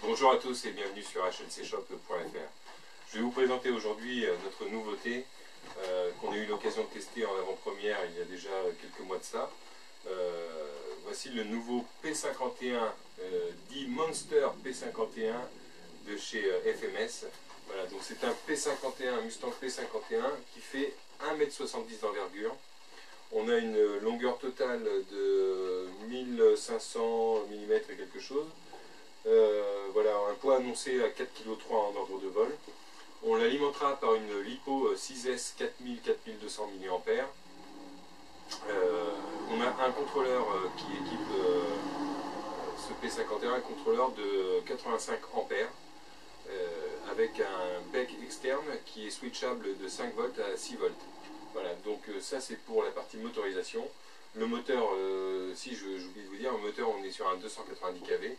Bonjour à tous et bienvenue sur hlcshop.fr. Je vais vous présenter aujourd'hui notre nouveauté qu'on a eu l'occasion de tester en avant-première il y a déjà quelques mois de ça. Voici le nouveau P51, dit Monster P51 de chez FMS. Voilà, donc c'est un P51, un Mustang P51 qui fait 1,70 m d'envergure. On a une longueur totale de 1500 mm et quelque chose. Voilà, un poids annoncé à 4,3 kg en ordre de vol. On l'alimentera par une LiPo 6S 4000-4200 mAh. On a un contrôleur qui équipe ce P51, un contrôleur de 85 ampères avec un bec externe qui est switchable de 5 volts à 6 volts. Voilà, donc ça c'est pour la partie motorisation. Le moteur, si j'oublie de vous dire, le moteur on est sur un 290 kV.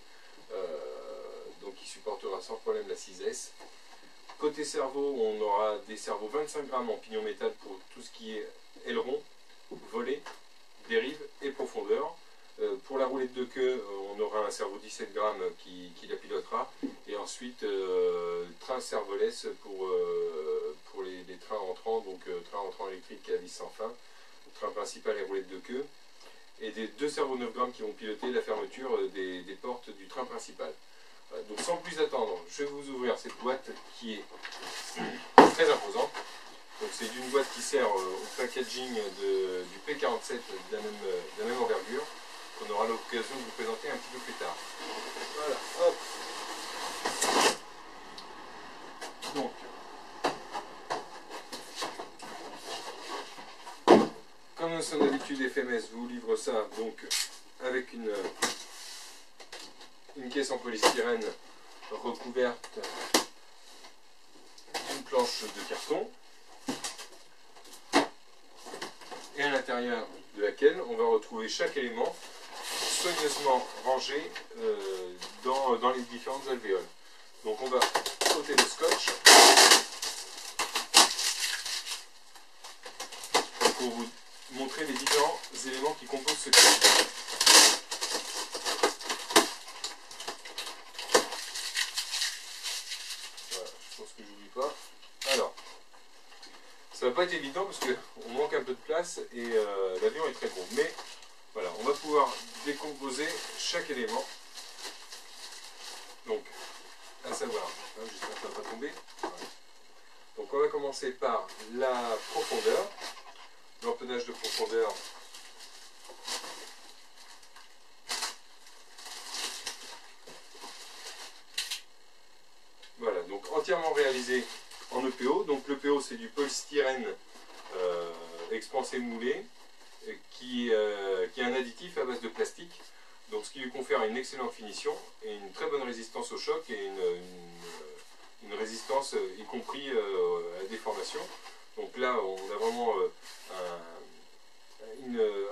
Donc il supportera sans problème la 6S. Côté cerveau, on aura des cerveaux 25 grammes en pignon métal pour tout ce qui est aileron, volet, dérive et profondeur. Pour la roulette de queue, on aura un cerveau 17 grammes qui la pilotera. Et ensuite, train servoless pour les trains entrants, donc train entrant électrique à vis sans fin, train principal et roulette de queue. Et des deux cerveaux 9 grammes qui vont piloter la fermeture des portes du train principal. Voilà, donc sans plus attendre, je vais vous ouvrir cette boîte qui est très imposante. Donc c'est une boîte qui sert au packaging du P47 de la même envergure, qu'on aura l'occasion de vous présenter un petit peu plus tard. Voilà, hop. Donc, comme nous sommes d'habitude, FMS vous livre ça donc avec une caisse en polystyrène recouverte d'une planche de carton et à l'intérieur de laquelle on va retrouver chaque élément soigneusement rangé dans les différentes alvéoles. Donc on va ôter le scotch pour vous montrer les différents éléments qui composent ce kit. Que j'oublie pas. Alors, ça va pas être évident parce qu'on manque un peu de place et l'avion est très gros. Mais voilà, on va pouvoir décomposer chaque élément. Donc, à savoir, j'espère que ça ne va pas tomber. Voilà. Donc, on va commencer par la profondeur, l'empennage de profondeur. Voilà, donc entièrement réalisé en EPO. Donc l'EPO c'est du polystyrène expansé moulé qui est un additif à base de plastique. Donc ce qui lui confère une excellente finition et une très bonne résistance au choc et une résistance y compris à la déformation. Donc là on a vraiment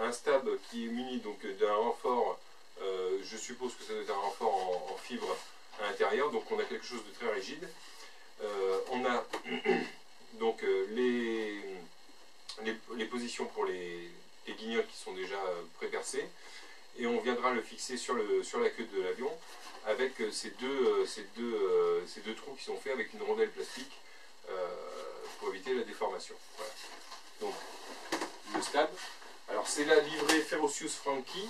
un stab qui est muni d'un renfort, je suppose que ça doit être un renfort en fibre à l'intérieur, donc on a quelque chose de très rigide. On a donc les positions pour les guignols qui sont déjà pré-percées, et on viendra le fixer sur la queue de l'avion avec ces deux trous qui sont faits avec une rondelle plastique pour éviter la déformation. Voilà. Donc le stab, alors c'est la livrée Ferocious Frankie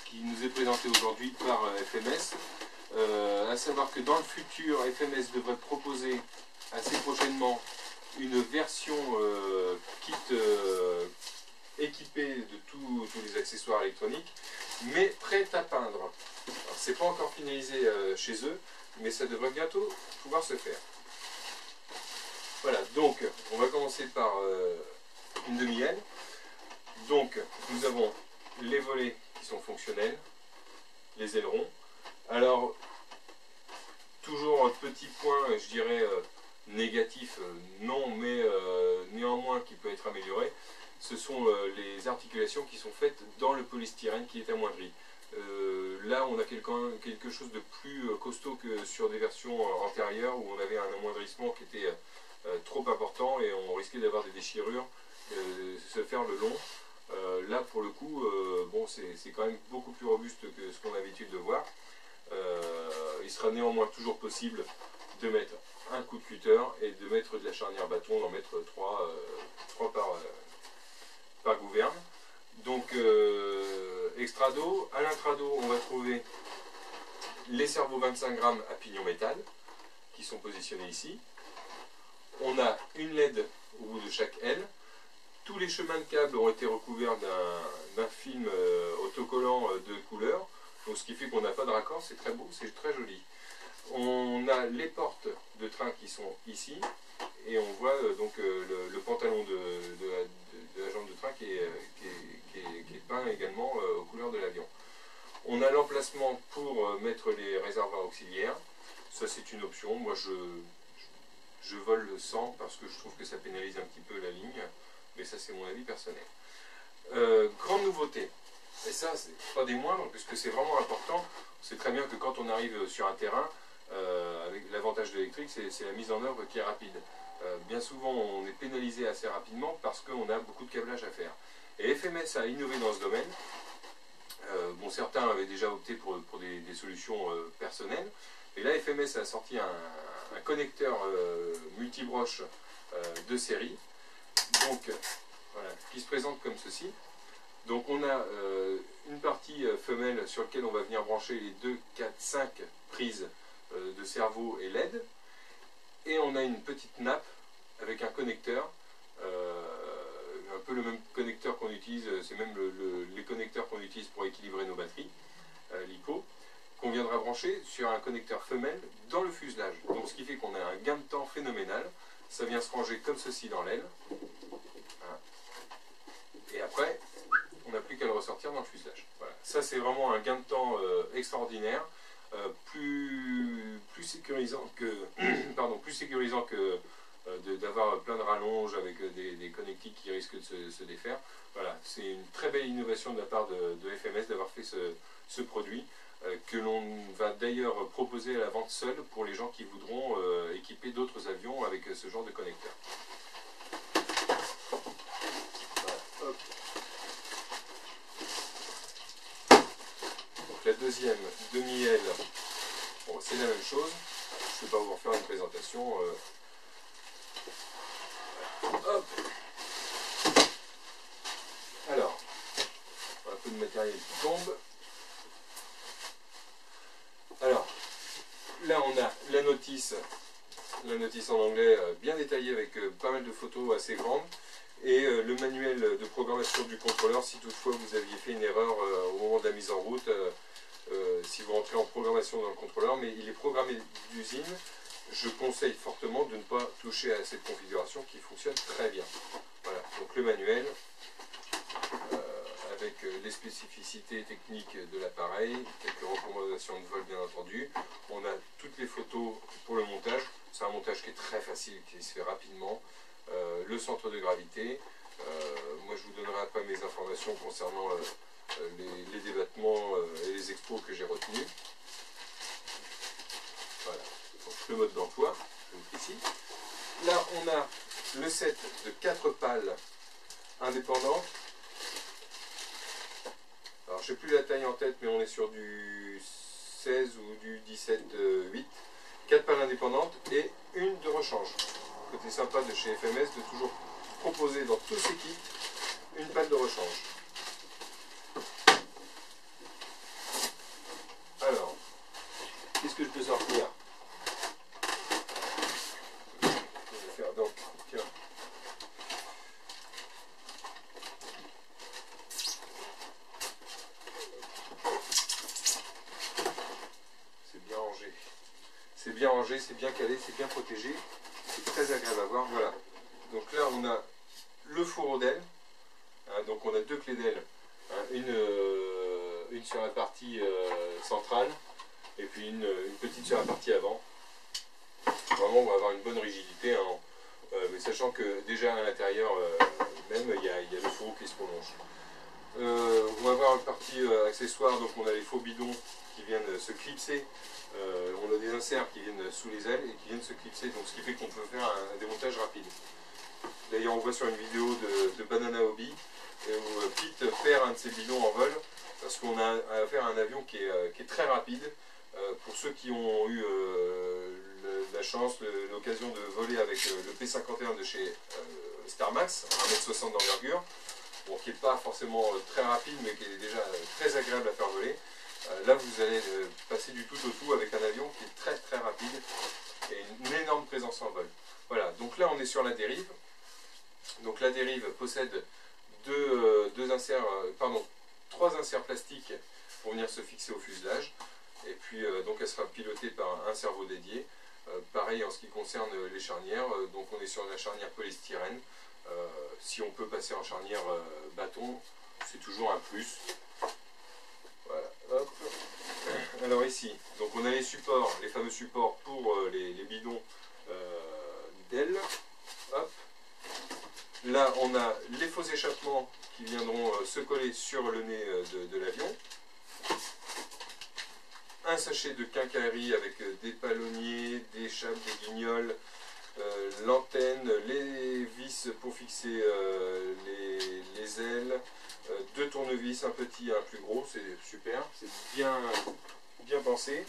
qui nous est présenté aujourd'hui par FMS. À savoir que dans le futur, FMS devrait proposer assez prochainement une version kit équipée de tous les accessoires électroniques, mais prête à peindre. C'est pas encore finalisé chez eux, mais ça devrait bientôt pouvoir se faire. Voilà, donc on va commencer par une demi-aile. Donc nous avons les volets qui sont fonctionnels, les ailerons. Alors, toujours petit point, je dirais négatif, non, mais néanmoins qui peut être amélioré, ce sont les articulations qui sont faites dans le polystyrène qui est amoindri. Là, on a quelque chose de plus costaud que sur des versions antérieures où on avait un amoindrissement qui était trop important et on risquait d'avoir des déchirures, se faire le long. Là, pour le coup, bon, c'est quand même beaucoup plus robuste que ce qu'on a l'habitude de voir. sera néanmoins toujours possible de mettre un coup de cutter et de mettre de la charnière bâton, d'en mettre 3 par gouverne. Donc extrado, à l'intrado on va trouver les cerveaux 25 grammes à pignon métal qui sont positionnés ici. On a une LED au bout de chaque aile. Tous les chemins de câbles ont été recouverts d'un film autocollant de couleur, donc ce qui fait qu'on n'a pas de raccord, c'est très beau, c'est très joli. On a les portes de train qui sont ici, et on voit donc le pantalon de la jambe de train qui est peint également aux couleurs de l'avion. On a l'emplacement pour mettre les réservoirs auxiliaires, ça c'est une option, moi je vole le 100 parce que je trouve que ça pénalise un petit peu la ligne, mais ça c'est mon avis personnel. Grande nouveauté, et ça c'est pas des moindres puisque c'est vraiment important, c'est très bien que quand on arrive sur un terrain, avec l'avantage de l'électrique c'est la mise en œuvre qui est rapide. Bien souvent on est pénalisé assez rapidement parce qu'on a beaucoup de câblage à faire. Et FMS a innové dans ce domaine. Bon, certains avaient déjà opté pour des solutions personnelles, et là FMS a sorti un connecteur multibroche de série, donc voilà, qui se présente comme ceci. Donc on a une partie femelle sur laquelle on va venir brancher les 2, 4, 5 prises de cerveau et LED, et on a une petite nappe avec un connecteur, un peu le même connecteur qu'on utilise, c'est même les connecteurs qu'on utilise pour équilibrer nos batteries, LiPo, qu'on viendra brancher sur un connecteur femelle dans le fuselage. Donc ce qui fait qu'on a un gain de temps phénoménal, ça vient se ranger comme ceci dans l'aile, voilà. Et après on n'a plus qu'à le ressortir dans le fuselage. Voilà. Ça c'est vraiment un gain de temps extraordinaire, plus sécurisant que d'avoir plein de rallonges avec des connectiques qui risquent de se défaire. Voilà, c'est une très belle innovation de la part de FMS d'avoir fait ce produit, que l'on va d'ailleurs proposer à la vente seule pour les gens qui voudront équiper d'autres avions avec ce genre de connecteur. Voilà, hop. Donc la deuxième demi-aile, bon, c'est la même chose, je ne vais pas vous refaire une présentation. Hop. Alors, un peu de matériel qui tombe. Alors, là on a la notice en anglais bien détaillée avec pas mal de photos assez grandes, et le manuel de programmation du contrôleur si toutefois vous aviez fait une erreur au moment de la mise en route, si vous rentrez en programmation dans le contrôleur, mais il est programmé d'usine. Je conseille fortement de ne pas toucher à cette configuration qui fonctionne très bien. Voilà, donc le manuel avec les spécificités techniques de l'appareil, quelques recommandations de vol bien entendu. On a toutes les photos pour le montage. C'est un montage qui est très facile, qui se fait rapidement. Le centre de gravité. Moi je vous donnerai après mes informations concernant les débattements et les expos que j'ai retenus. Voilà. Donc, le mode d'emploi, ici. Là, on a le set de 4 pales indépendantes. Alors, je ne sais plus la taille en tête, mais on est sur du 16 ou du 17,8. 4 pales indépendantes et une de rechange. Côté sympa de chez FMS, de toujours proposer dans tous ces kits une pale de rechange. Alors, qu'est-ce que je peux sortir ? Donc, tiens. C'est bien rangé. C'est bien rangé, c'est bien calé, c'est bien protégé. C'est très agréable à voir. Voilà. Donc là, on a le fourreau d'aile. Hein, donc on a 2 clés d'aile. Hein, une sur la partie centrale et puis une petite sur la partie avant. Vraiment, on va avoir une bonne rigidité. Hein, mais sachant que déjà à l'intérieur même il y a le fourreau qui se prolonge. On va avoir une partie accessoire, donc on a les faux bidons qui viennent se clipser, on a des inserts qui viennent sous les ailes et qui viennent se clipser, donc ce qui fait qu'on peut faire un démontage rapide. D'ailleurs on voit sur une vidéo de Banana Hobby où Pete perd un de ses bidons en vol parce qu'on a affaire à un avion qui est très rapide, Pour ceux qui ont eu la chance, l'occasion de voler avec le P51 de chez Starmax, 1,60 m d'envergure, bon, qui n'est pas forcément très rapide, mais qui est déjà très agréable à faire voler. Là, vous allez passer du tout au tout avec un avion qui est très très rapide et une énorme présence en vol. Voilà, donc là on est sur la dérive. Donc la dérive possède trois inserts plastiques pour venir se fixer au fuselage. Et puis donc elle sera pilotée par un cerveau dédié. Pareil en ce qui concerne les charnières, donc on est sur la charnière polystyrène. Si on peut passer en charnière bâton, c'est toujours un plus. Voilà, hop. Alors ici, donc on a les supports, les fameux supports pour les bidons d'ailes. Hop. Là, on a les faux échappements qui viendront se coller sur le nez de l'avion. Un sachet de quincaillerie avec des palonniers, des chapes, des guignols, l'antenne, les vis pour fixer les ailes, deux tournevis, un petit et un plus gros, c'est super, c'est bien pensé.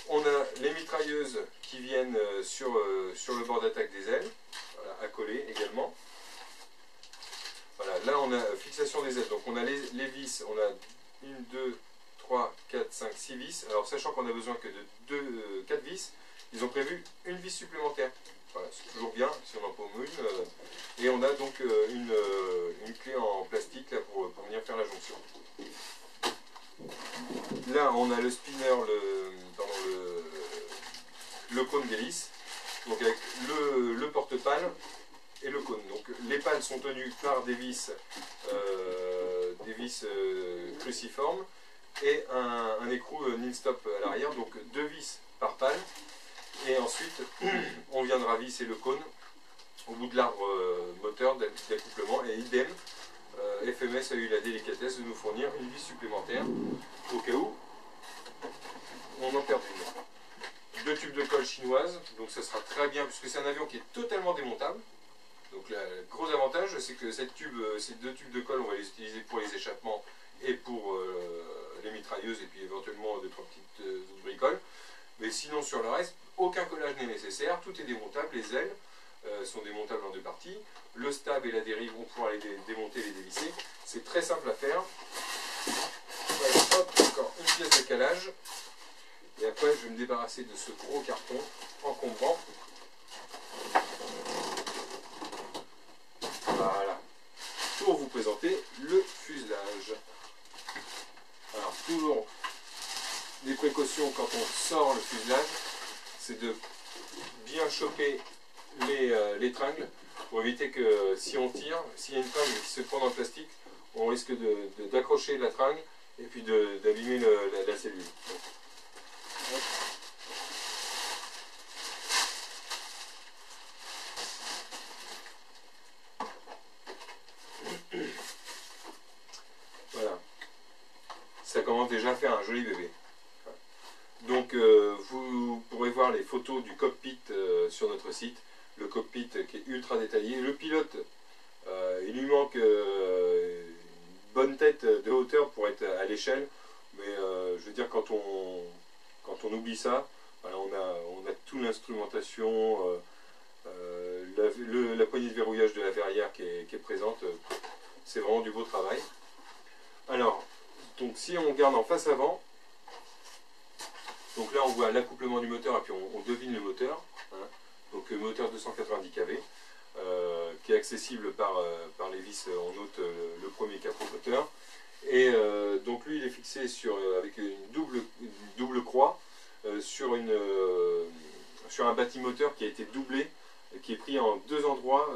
On a les mitrailleuses qui viennent sur le bord d'attaque des ailes, voilà, à coller également. Voilà, là on a fixation des ailes, donc on a les vis, on a 1, 2, 3, 4, 5, 6 vis. Alors sachant qu'on a besoin que de 4 vis, ils ont prévu une vis supplémentaire. Voilà, c'est toujours bien si on en paume une. Et on a donc une clé en plastique là, pour venir faire la jonction. Là on a le spinner, le cône d'hélice, donc avec le porte-pales et le cône. Donc les pales sont tenues par des vis cruciformes et un écrou nil-stop à l'arrière, donc 2 vis par pale. Et ensuite on viendra visser le cône au bout de l'arbre moteur d'accouplement, et idem, FMS a eu la délicatesse de nous fournir une vis supplémentaire au cas où on en perd une. 2 tubes de colle chinoise, donc ça sera très bien puisque c'est un avion qui est totalement démontable. Donc le gros avantage, c'est que ces 2 tubes de colle, on va les utiliser pour les échappements et pour les mitrailleuses, et puis éventuellement 2-3 petites autres bricoles. Mais sinon sur le reste, aucun collage n'est nécessaire, tout est démontable, les ailes sont démontables en 2 parties, le stab et la dérive, on pourra les démonter, les dévisser, c'est très simple à faire. Voilà, hop, encore une pièce de calage, et après je vais me débarrasser de ce gros carton encombrant. Voilà, pour vous présenter le fuselage. Alors toujours des précautions quand on sort le fuselage, c'est de bien choper les tringles pour éviter que si on tire, s'il y a une tringle qui se prend dans le plastique, on risque d'accrocher la tringle et puis d'abîmer la cellule. Donc, voilà, ça commence déjà à faire un joli bébé. Donc vous pourrez voir les photos du cockpit sur notre site, le cockpit qui est ultra détaillé. Le pilote, il lui manque une bonne tête de hauteur pour être à l'échelle, mais je veux dire quand on oublie ça, voilà, on a toute l'instrumentation, la poignée de verrouillage de la verrière qui est présente, c'est vraiment du beau travail. Alors, donc si on regarde en face avant, donc là on voit l'accouplement du moteur et puis on devine le moteur, hein. Donc moteur 290 kV, qui est accessible par les vis en haute, le premier capot moteur. Et donc lui il est fixé avec une double croix sur un bâtimoteur qui a été doublé, qui est pris en 2 endroits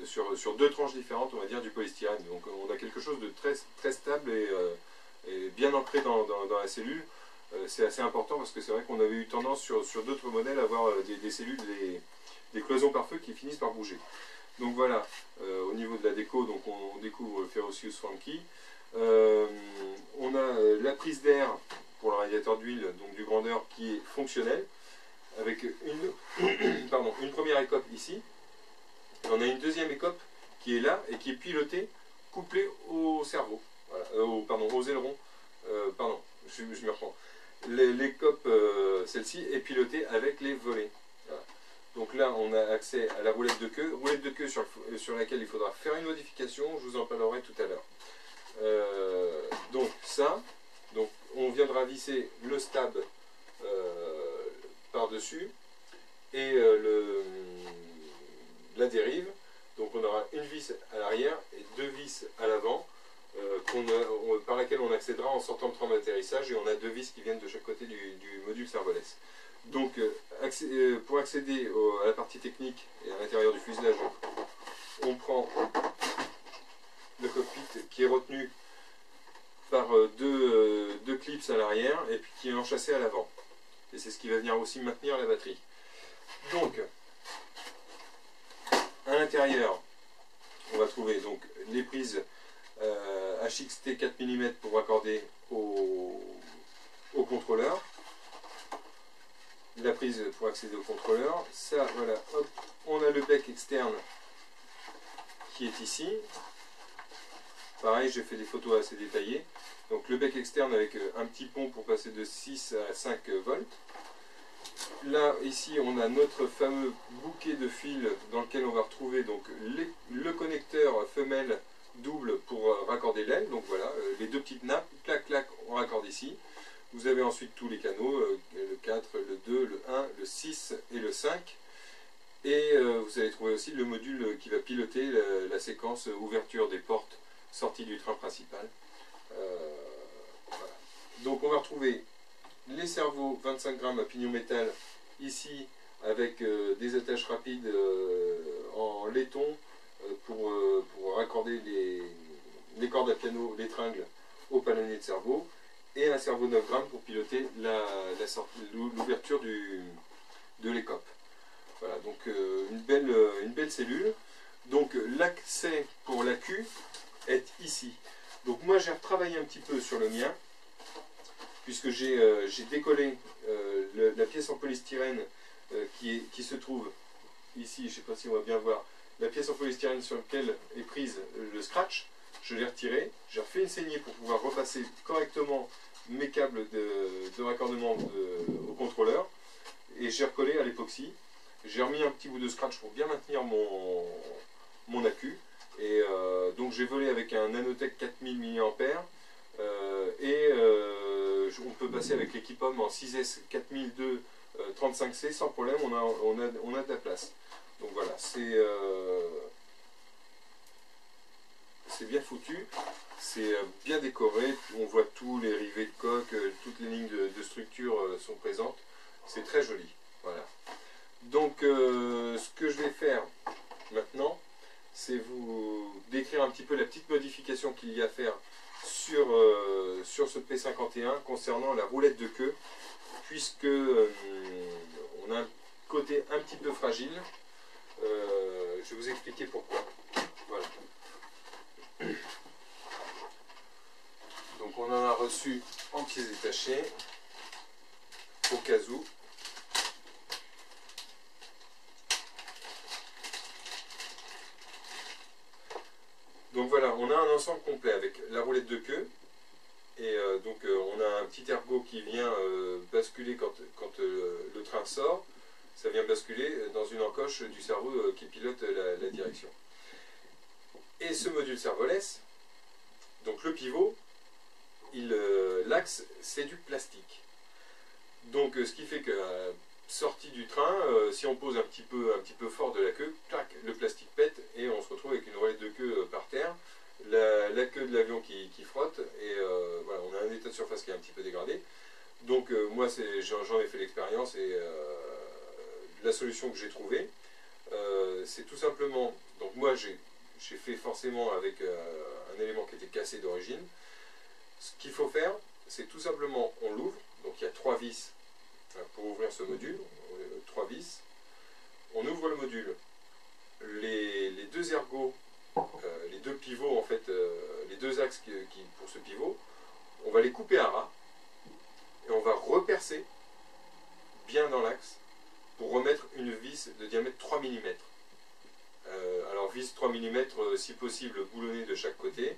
sur 2 tranches différentes, on va dire, du polystyrène. Donc on a quelque chose de très stable et bien ancré dans la cellule. C'est assez important parce que c'est vrai qu'on avait eu tendance sur d'autres modèles à avoir des cellules, des cloisons par feu qui finissent par bouger. Donc voilà, au niveau de la déco, donc on découvre le Ferocious Frankie. On a la prise d'air pour le radiateur d'huile, donc du grandeur, qui est fonctionnelle, avec une première écope ici. Et on a une deuxième écope qui est là et qui est pilotée, couplée au cerveau, voilà, aux ailerons. Je me reprends. les copes, celle-ci, est pilotée avec les volets. Voilà. Donc là, on a accès à la roulette de queue sur laquelle il faudra faire une modification, je vous en parlerai tout à l'heure. Donc ça, donc on viendra visser le stab par-dessus et la dérive. Donc on aura une vis à l'arrière et deux vis à l'avant par laquelle on accédera en sortant le train d'atterrissage, et on a deux vis qui viennent de chaque côté du module servolex. Donc pour accéder à la partie technique et à l'intérieur du fuselage, on prend le cockpit qui est retenu par deux clips à l'arrière et puis qui est enchâssé à l'avant. Et c'est ce qui va venir aussi maintenir la batterie. Donc, à l'intérieur, on va trouver donc les prises HXT 4 mm pour raccorder au contrôleur. La prise pour accéder au contrôleur. Ça, voilà, hop, on a le bec externe qui est ici. Pareil, j'ai fait des photos assez détaillées. Donc le bec externe avec un petit pont pour passer de 6 à 5 volts. Là, ici, on a notre fameux bouquet de fils dans lequel on va retrouver donc le connecteur femelle double pour raccorder l'aile. Donc voilà, les deux petites nappes, clac, clac, on raccorde ici. Vous avez ensuite tous les canaux, le 4, le 2, le 1, le 6 et le 5. Et vous allez trouver aussi le module qui va piloter la séquence ouverture des portes sortie du train principal. Voilà. Donc on va retrouver les servos 25 grammes à pignon métal ici avec des attaches rapides en laiton pour raccorder les cordes à piano, les tringles au palonnier de servo, et un servo 9 grammes pour piloter l'ouverture de l'écope. Voilà, donc une belle cellule. Donc l'accès pour la Q est ici. Donc moi j'ai retravaillé un petit peu sur le mien, puisque j'ai décollé la pièce en polystyrène qui se trouve ici, je ne sais pas si on va bien voir, la pièce en polystyrène sur laquelle est prise le scratch. Je l'ai retiré, j'ai refait une saignée pour pouvoir repasser correctement mes câbles de raccordement au contrôleur, et j'ai recollé à l'époxy. J'ai remis un petit bout de scratch pour bien maintenir mon accu, et donc j'ai volé avec un Nanotech 4000 mAh, et on peut passer avec l'équipement en 6S 4002 35C sans problème, on a de la place. Donc voilà, c'est bien foutu, c'est bien décoré, on voit tous les rivets de coque, toutes les lignes de structure sont présentes, c'est très joli. Voilà. Donc ce que je vais faire maintenant, c'est vous décrire un petit peu la petite modification qu'il y a à faire sur ce P51 concernant la roulette de queue, puisque on a un côté un petit peu fragile. Je vais vous expliquer pourquoi. Voilà. Donc on en a reçu en pièces détachées, au cas où. Donc voilà, on a un ensemble complet avec la roulette de queue, et donc on a un petit ergot qui vient basculer quand le train sort. Ça vient basculer dans une encoche du cerveau qui pilote la direction. Et ce module servolex, donc le pivot, l'axe c'est du plastique. Donc ce qui fait que sortie du train, si on pose un petit peu fort de la queue, clac, le plastique pète et on se retrouve avec une roulette de queue par terre, la queue de l'avion qui frotte, et voilà, on a un état de surface qui est un petit peu dégradé. Donc moi j'en ai fait l'expérience, et la solution que j'ai trouvée, c'est tout simplement, donc moi j'ai fait forcément avec un élément qui était cassé d'origine. Ce qu'il faut faire, c'est tout simplement, on l'ouvre, donc il y a 3 vis pour ouvrir ce module, 3 vis. On ouvre le module, les deux ergots, les deux pivots en fait, les deux axes pour ce pivot, on va les couper à ras, et on va repercer bien dans l'axe pour remettre une vis de diamètre 3 mm. Alors vis 3 mm si possible boulonnée de chaque côté,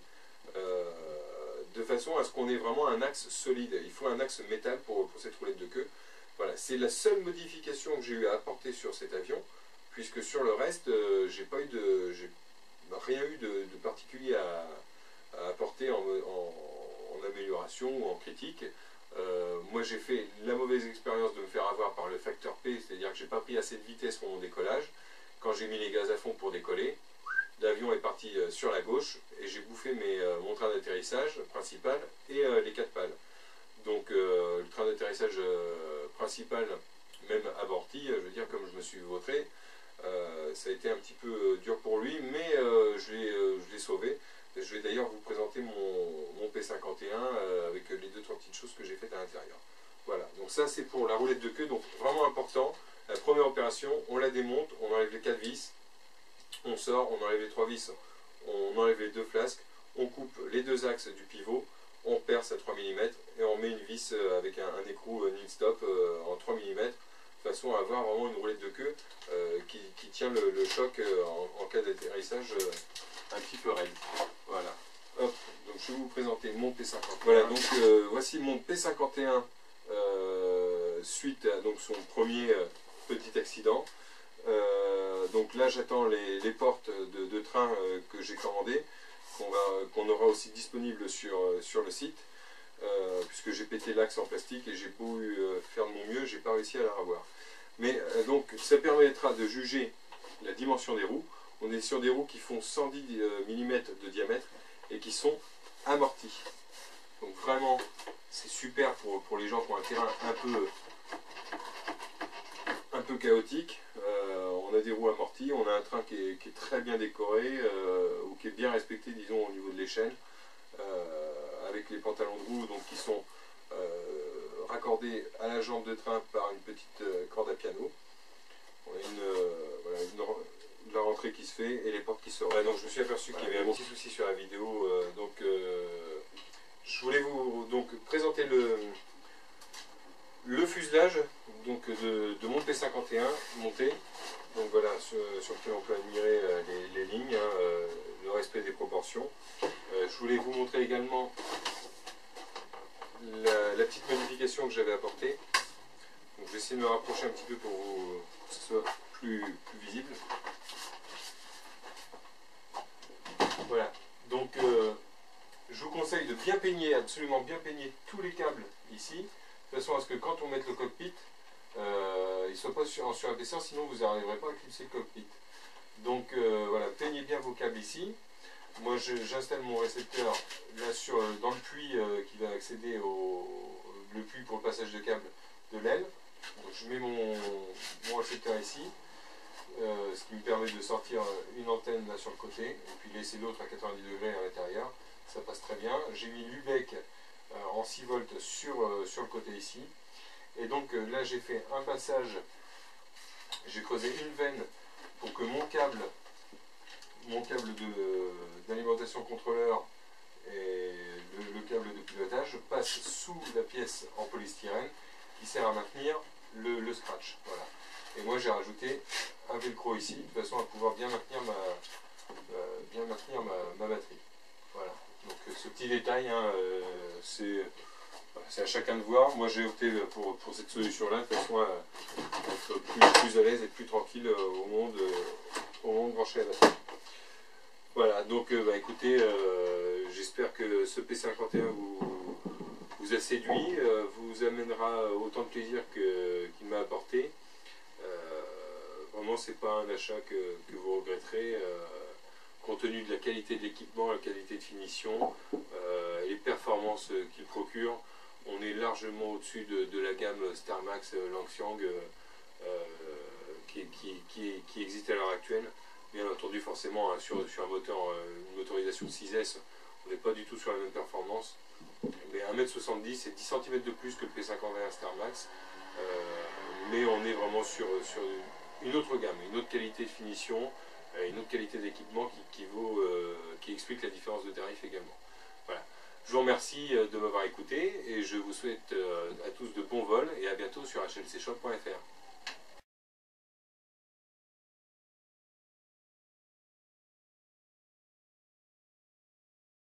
de façon à ce qu'on ait vraiment un axe solide. Il faut un axe métal pour cette roulette de queue. Voilà, c'est la seule modification que j'ai eu à apporter sur cet avion, puisque sur le reste, j'ai rien eu de particulier à apporter en amélioration ou en critique. Moi j'ai fait la mauvaise expérience de me faire avoir par le facteur P, c'est-à-dire que j'ai pas pris assez de vitesse pour mon décollage. Quand j'ai mis les gaz à fond pour décoller, l'avion est parti sur la gauche et j'ai bouffé mon train d'atterrissage principal et les 4 pales. Donc le train d'atterrissage principal, même aborti, je veux dire, comme je me suis vautré, ça a été un petit peu dur pour lui, mais je l'ai sauvé. Je vais d'ailleurs vous présenter mon P51 avec les 2-3 petites choses que j'ai faites à l'intérieur. Voilà, donc ça c'est pour la roulette de queue, donc vraiment important. La première opération, on la démonte, on enlève les 4 vis, on sort, on enlève les 3 vis, on enlève les 2 flasques, on coupe les 2 axes du pivot, on perce à 3 mm et on met une vis avec un écrou non-stop en 3 mm, de façon à avoir vraiment une roulette de queue qui tient le choc en cas d'atterrissage un petit peu raide. Voilà. Hop. Donc je vais vous présenter mon P51. Voilà, donc voici mon P51 suite à donc, son premier petit accident. Donc là j'attends les portes de train que j'ai commandées, qu'on aura aussi disponibles sur le site, puisque j'ai pété l'axe en plastique et j'ai beau faire de mon mieux, j'ai pas réussi à la revoir. Mais donc ça permettra de juger la dimension des roues. On est sur des roues qui font 110 mm de diamètre et qui sont amorties. Donc vraiment c'est super pour les gens qui ont un terrain un peu chaotique. On a des roues amorties, on a un train qui est très bien décoré, ou qui est bien respecté, disons, au niveau de l'échelle, avec les pantalons de roue donc, qui sont raccordés à la jambe de train par une petite corde à piano. On a la rentrée qui se fait et les portes qui se referment. Donc je me suis aperçu qu'il y avait un petit souci sur la vidéo, je voulais vous présenter le fuselage donc, de mon P51 monté. Donc voilà, sur lequel on peut admirer les lignes, le respect des proportions. Je voulais vous montrer également la petite modification que j'avais apportée. Donc, je vais essayer de me rapprocher un petit peu pour que ce soit plus visible. Voilà, donc je vous conseille de bien peigner, absolument bien peigner tous les câbles ici, de façon à ce que quand on mette le cockpit, il ne soit pas en surépaisseur, sinon vous n'arriverez pas à clipser le cockpit. Donc voilà, peignez bien vos câbles ici. Moi j'installe mon récepteur là dans le puits qui va accéder le puits pour le passage de câble de l'aile. Donc je mets mon récepteur ici, ce qui me permet de sortir une antenne là sur le côté, et puis laisser l'autre à 90 degrés à l'intérieur. Ça passe très bien. J'ai mis l'UBEC en 6 volts sur le côté ici. Et donc là j'ai fait un passage, j'ai creusé une veine pour que mon câble d'alimentation contrôleur et le câble de pilotage passe sous la pièce en polystyrène qui sert à maintenir le scratch. Voilà. Et moi j'ai rajouté un velcro ici de façon à pouvoir bien maintenir ma batterie. Voilà. Donc ce petit détail, hein, c'est à chacun de voir. Moi j'ai opté pour cette solution-là, de façon à être plus à l'aise et plus tranquille au moment de brancher la batterie. Voilà, donc écoutez, j'espère que ce P51 vous a séduit, vous amènera autant de plaisir qu'il m'a apporté. Vraiment, c'est pas un achat que vous regretterez, compte tenu de la qualité de l'équipement, la qualité de finition, et les performances qu'il procure. On est largement au-dessus de la gamme Starmax Langxiang qui existe à l'heure actuelle. Bien entendu, forcément, hein, sur un moteur, une motorisation 6S, on n'est pas du tout sur la même performance. Mais 1,70 m, c'est 10 cm de plus que le P51 Starmax. Mais on est vraiment sur une autre gamme, une autre qualité de finition, une autre qualité d'équipement qui explique la différence de tarif également. Voilà. Je vous remercie de m'avoir écouté et je vous souhaite à tous de bons vols et à bientôt sur hlcshop.fr.